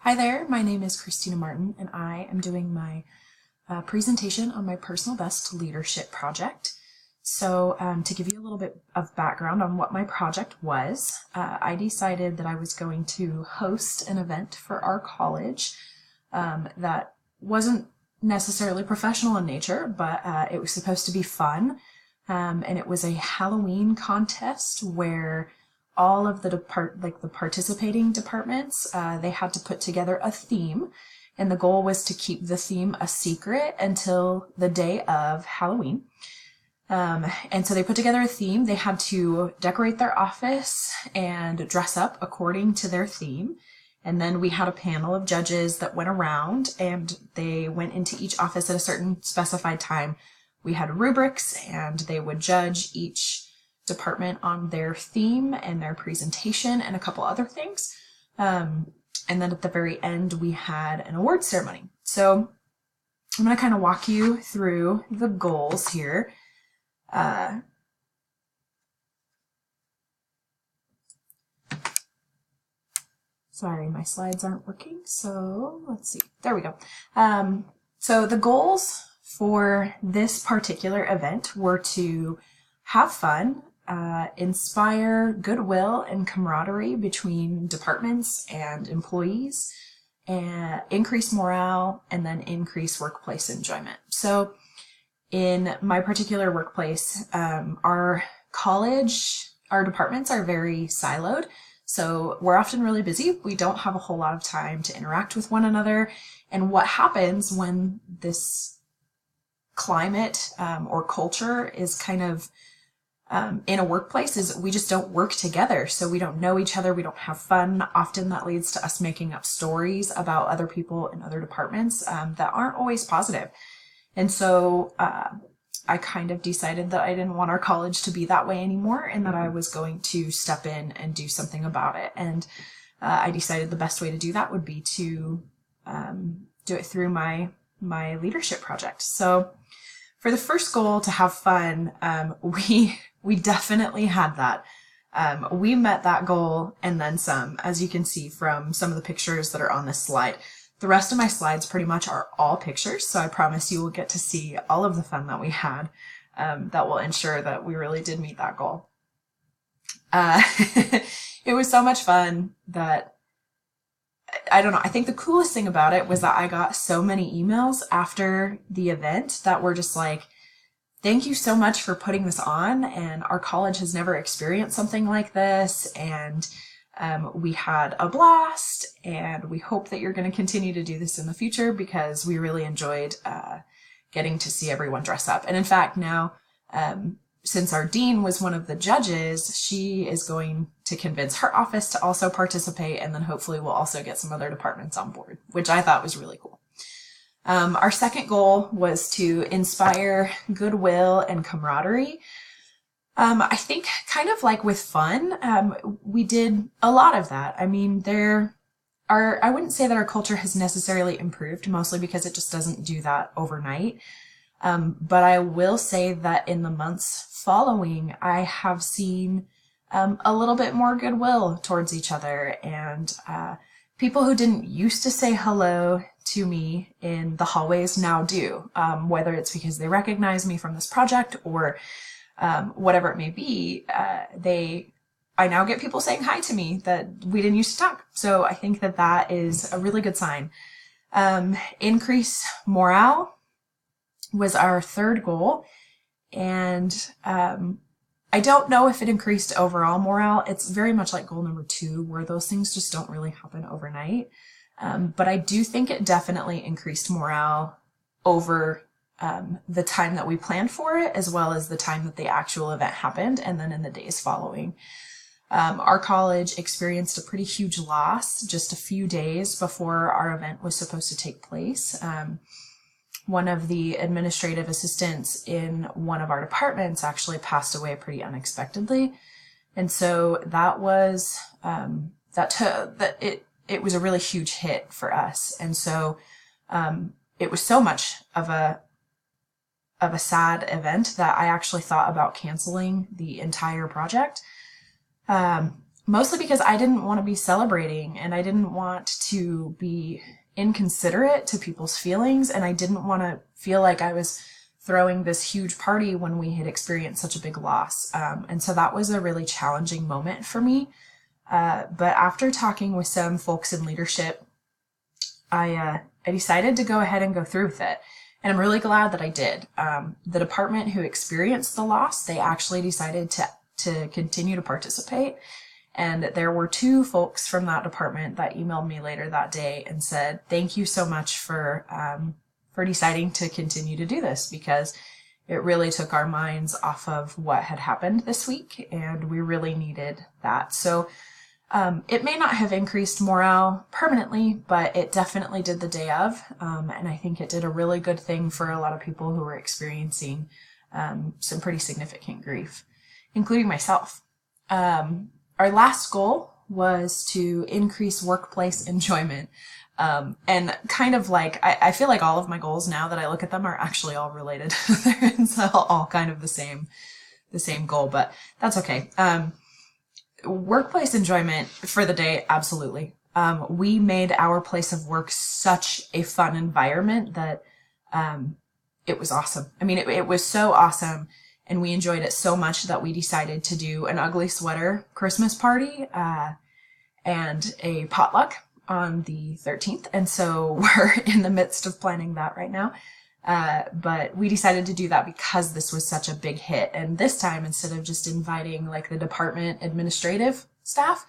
Hi there, my name is Christina Martin, and I am doing my presentation on my personal best leadership project. So to give you a little bit of background on what my project was, I decided that I was going to host an event for our college that wasn't necessarily professional in nature, but it was supposed to be fun. And it was a Halloween contest where all of the participating departments, they had to put together a theme, and the goal was to keep the theme a secret until the day of Halloween. And so they put together a theme. They had to decorate their office and dress up according to their theme. And then we had a panel of judges that went around, and they went into each office at a certain specified time. We had rubrics, and they would judge each department on their theme and their presentation and a couple other things. And then at the very end, we had an award ceremony. So I'm going to kind of walk you through the goals here. Sorry, my slides aren't working. So let's see. There we go. So the goals for this particular event were to have fun, inspire goodwill and camaraderie between departments and employees, and increase morale, and then increase workplace enjoyment. So in my particular workplace, our departments are very siloed. So we're often really busy. We don't have a whole lot of time to interact with one another. And what happens when this climate or culture is kind of in a workplace is we just don't work together. So we don't know each other. We don't have fun. Often that leads to us making up stories about other people in other departments that aren't always positive. And so I kind of decided that I didn't want our college to be that way anymore, and that I was going to step in and do something about it. And I decided the best way to do that would be to do it through my leadership project. So for the first goal, to have fun, we definitely had that. We met that goal and then some, as you can see from some of the pictures that are on this slide. The rest of my slides pretty much are all pictures, so I promise you will get to see all of the fun that we had. That will ensure that we really did meet that goal. It was so much fun that, I don't know, I think the coolest thing about it was that I got so many emails after the event that were just like, thank you so much for putting this on, and our college has never experienced something like this, and we had a blast, and we hope that you're going to continue to do this in the future, because we really enjoyed getting to see everyone dress up. And in fact, now, since our dean was one of the judges, she is going to convince her office to also participate, and then hopefully we'll also get some other departments on board, which I thought was really cool. Our second goal was to inspire goodwill and camaraderie. I think kind of like with fun, we did a lot of that. I mean, I wouldn't say that our culture has necessarily improved, mostly because it just doesn't do that overnight. But I will say that in the months following, I have seen a little bit more goodwill towards each other, and people who didn't used to say hello to me in the hallways now do, whether it's because they recognize me from this project or whatever it may be. I now get people saying hi to me that we didn't used to talk. So I think that that is a really good sign. Increase morale was our third goal. And I don't know if it increased overall morale. It's very much like goal number 2, where those things just don't really happen overnight. But I do think it definitely increased morale over the time that we planned for it, as well as the time that the actual event happened, and then in the days following. Our college experienced a pretty huge loss just a few days before our event was supposed to take place. One of the administrative assistants in one of our departments actually passed away pretty unexpectedly. And so that was, it was a really huge hit for us. And so, it was so much of a sad event that I actually thought about canceling the entire project. mostly because I didn't want to be celebrating and I didn't want to be inconsiderate to people's feelings, and I didn't want to feel like I was throwing this huge party when we had experienced such a big loss. And so that was a really challenging moment for me. But after talking with some folks in leadership, I decided to go ahead and go through with it. And I'm really glad that I did. The department who experienced the loss, they actually decided to continue to participate. And there were 2 folks from that department that emailed me later that day and said, thank you so much for deciding to continue to do this, because it really took our minds off of what had happened this week, and we really needed that. So it may not have increased morale permanently, but it definitely did the day of. And I think it did a really good thing for a lot of people who were experiencing some pretty significant grief, including myself. Our last goal was to increase workplace enjoyment. And kind of like, I feel like all of my goals now that I look at them are actually all related. It's all kind of the same goal, but that's okay. Workplace enjoyment for the day, absolutely. We made our place of work such a fun environment that it was awesome. I mean, it was so awesome, and we enjoyed it so much that we decided to do an ugly sweater Christmas party and a potluck on the 13th. And so we're in the midst of planning that right now. But we decided to do that because this was such a big hit. And this time, instead of just inviting like the department administrative staff,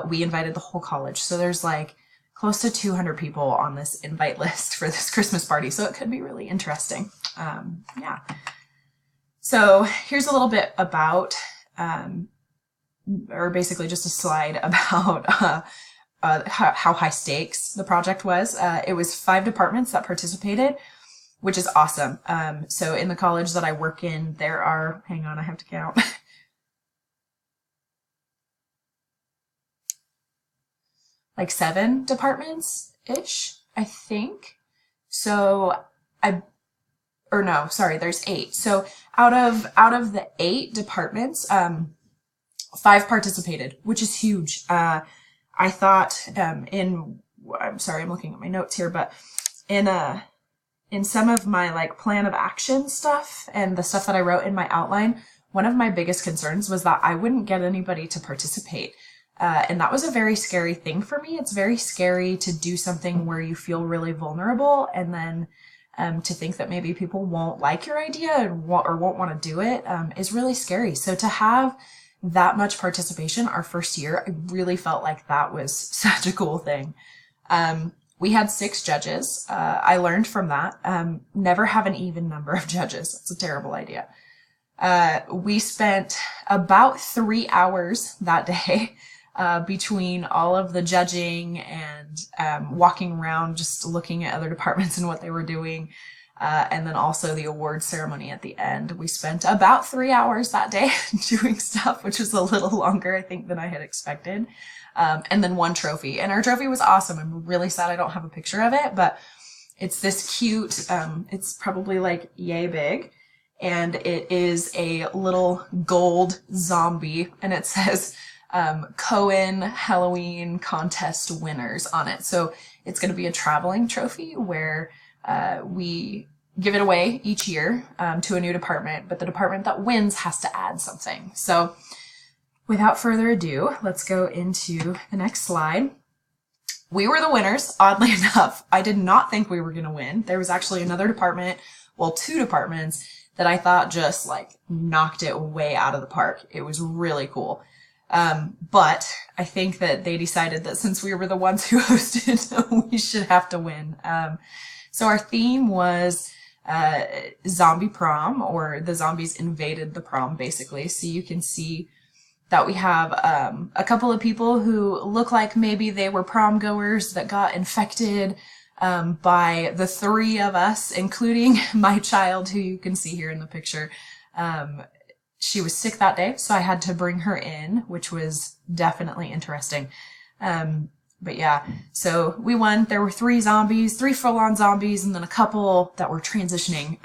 we invited the whole college. So there's like close to 200 people on this invite list for this Christmas party. So it could be really interesting. Yeah. So here's a little bit about, or basically just a slide about how high stakes the project was. It was 5 departments that participated, which is awesome. So in the college that I work in, there are, hang on, I have to count. Like 7 departments-ish, I think. So there's 8. So out of the 8 departments, 5 participated, which is huge. I thought I'm sorry, I'm looking at my notes here, but in some of my like plan of action stuff and the stuff that I wrote in my outline, one of my biggest concerns was that I wouldn't get anybody to participate. And that was a very scary thing for me. It's very scary to do something where you feel really vulnerable, and then to think that maybe people won't like your idea or won't want to do it is really scary. So to have that much participation our first year, I really felt like that was such a cool thing. We had 6 judges. I learned from that. Never have an even number of judges. It's a terrible idea. We spent about 3 hours that day between all of the judging and walking around, just looking at other departments and what they were doing. And then also the award ceremony at the end. We spent about 3 hours that day doing stuff, which was a little longer, I think, than I had expected. And then 1 trophy. And our trophy was awesome. I'm really sad I don't have a picture of it, but it's this cute, it's probably like yay big. And it is a little gold zombie, and it says Cohen Halloween contest winners on it. So it's going to be a traveling trophy where we give it away each year to a new department, but the department that wins has to add something. So without further ado, let's go into the next slide. We were the winners, oddly enough. I did not think we were going to win. There was actually another department, well, 2 departments that I thought just like knocked it way out of the park. It was really cool. But I think that they decided that since we were the ones who hosted, we should have to win. So our theme was zombie prom, or the zombies invaded the prom, basically. So you can see that we have a couple of people who look like maybe they were prom goers that got infected by the 3 of us, including my child, who you can see here in the picture. She was sick that day, so I had to bring her in, which was definitely interesting. But yeah, so we won. There were 3 zombies, 3 full-on zombies, and then a couple that were transitioning.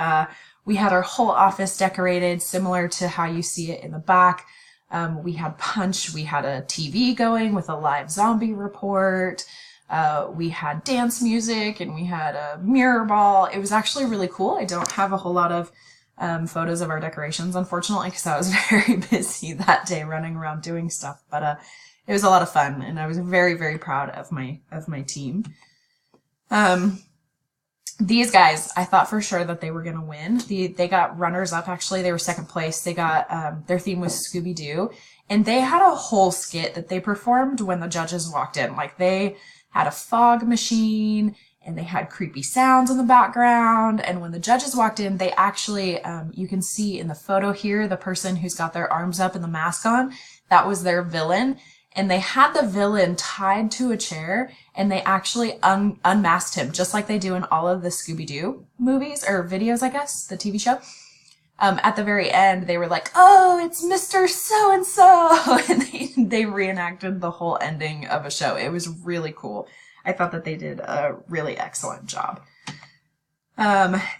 We had our whole office decorated similar to how you see it in the back. We had punch. We had a TV going with a live zombie report. We had dance music, and we had a mirror ball. It was actually really cool. I don't have a whole lot of photos of our decorations, unfortunately, because I was very busy that day running around doing stuff. But it was a lot of fun, and I was very, very proud of my team. These guys, I thought for sure that they were gonna win. They got runners up. Actually, they were second place. They got their theme was Scooby-Doo, and they had a whole skit that they performed when the judges walked in. Like, they had a fog machine, and they had creepy sounds in the background. And when the judges walked in, they actually, you can see in the photo here, the person who's got their arms up and the mask on, that was their villain. And they had the villain tied to a chair, and they actually unmasked him, just like they do in all of the Scooby-Doo movies, or videos, I guess, the TV show. At the very end, they were like, "Oh, it's Mr. So-and-so," and they reenacted the whole ending of a show. It was really cool. I thought that they did a really excellent job.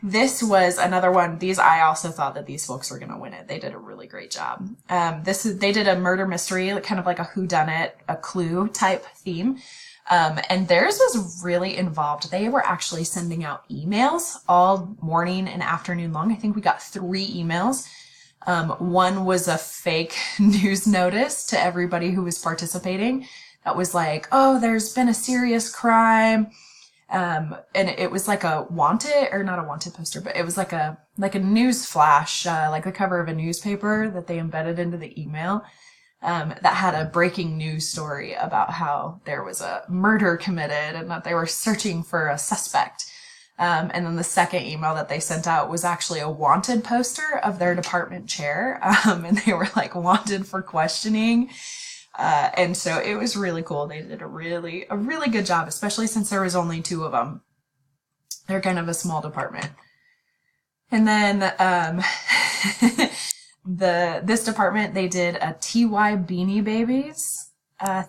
This was another one. I also thought that these folks were going to win it. They did a really great job. They did a murder mystery, kind of like a whodunit, a Clue type theme. And theirs was really involved. They were actually sending out emails all morning and afternoon long. I think we got 3 emails. One was a fake news notice to everybody who was participating. That was like, "Oh, there's been a serious crime." And it was like a wanted, or not a wanted poster, but it was like a news flash, like the cover of a newspaper that they embedded into the email, that had a breaking news story about how there was a murder committed and that they were searching for a suspect. And then the second email that they sent out was actually a wanted poster of their department chair. And they were like, "Wanted for questioning." And so it was really cool. They did a really good job, especially since there was only 2 of them. They're kind of a small department. And then, this department, they did a TY Beanie Babies,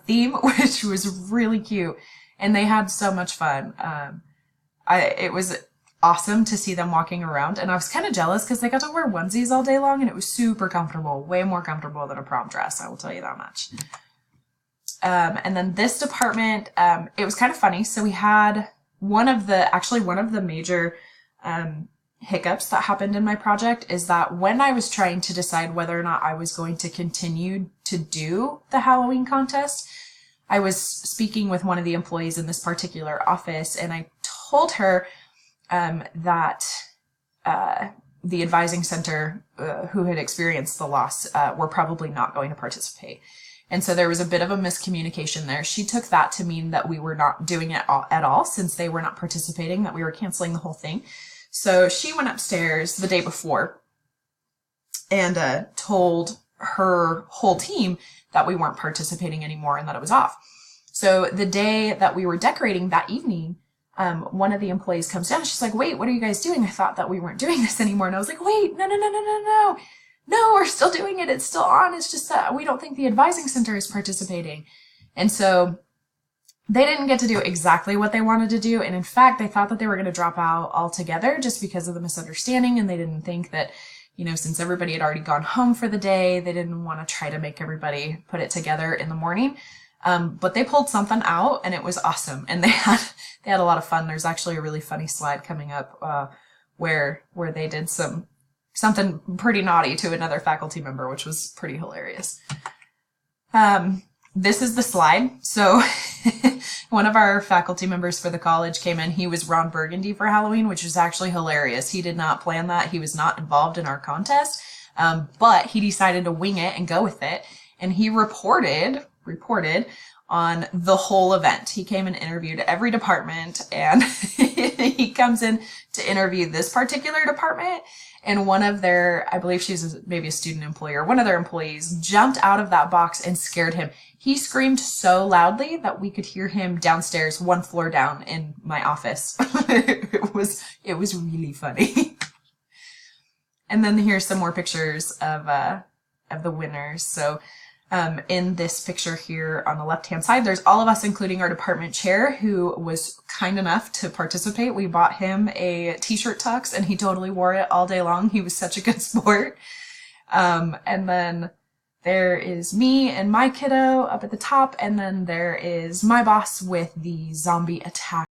theme, which was really cute. And they had so much fun. It was awesome to see them walking around, and I was kind of jealous because they got to wear onesies all day long, and it was super comfortable, way more comfortable than a prom dress, I will tell you that much. And then this department, it was kind of funny. So we had one of the major hiccups that happened in my project is that when I was trying to decide whether or not I was going to continue to do the Halloween contest, I was speaking with one of the employees in this particular office, and I told her that the advising center who had experienced the loss were probably not going to participate. And so there was a bit of a miscommunication there. She took that to mean that we were not doing it at all, since they were not participating, that we were canceling the whole thing. So she went upstairs the day before and told her whole team that we weren't participating anymore and that it was off. So the day that we were decorating that evening, one of the employees comes down. She's like, "Wait, what are you guys doing? I thought that we weren't doing this anymore." And I was like, "Wait, no, we're still doing it. It's still on. It's just that we don't think the advising center is participating." And so they didn't get to do exactly what they wanted to do. And in fact, they thought that they were going to drop out altogether just because of the misunderstanding. And they didn't think that, since everybody had already gone home for the day, they didn't want to try to make everybody put it together in the morning. But they pulled something out, and it was awesome. And they had a lot of fun. There's actually a really funny slide coming up, where they did something pretty naughty to another faculty member, which was pretty hilarious. This is the slide. So one of our faculty members for the college came in. He was Ron Burgundy for Halloween, which was actually hilarious. He did not plan that. He was not involved in our contest, but he decided to wing it and go with it. And he reported on the whole event. He came and interviewed every department, and he comes in to interview this particular department. And one of their, I believe she's maybe a student employee, or one of their employees jumped out of that box and scared him. He screamed so loudly that we could hear him downstairs, 1 floor down in my office. It was really funny. And then here's some more pictures of the winners. So in this picture here on the left-hand side, there's all of us, including our department chair, who was kind enough to participate. We bought him a t-shirt tux, and he totally wore it all day long. He was such a good sport. And then there is me and my kiddo up at the top, and then there is my boss with the zombie attack